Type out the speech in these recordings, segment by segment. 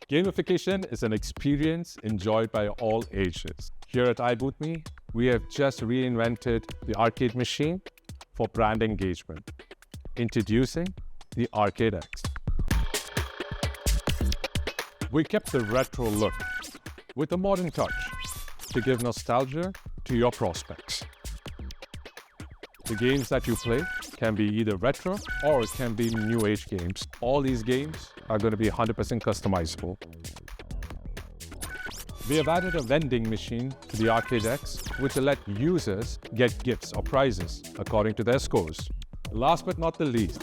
Gamification is an experience enjoyed by all ages. Here at Iboothme, we have just reinvented the arcade machine for brand engagement. Introducing the Arcade X. We kept the retro look with a modern touch to give nostalgia to your prospects. The games that you play can be either retro or it can be new age games. All these games are going to be 100% customizable. We have added a vending machine to the Arcade X, which will let users get gifts or prizes according to their scores. Last but not the least,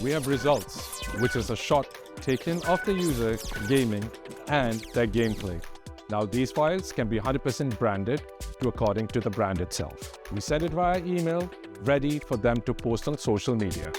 we have results, which is a shot taken of the user gaming and their gameplay. Now these files can be 100% branded according to the brand itself. We send it via email, ready for them to post on social media.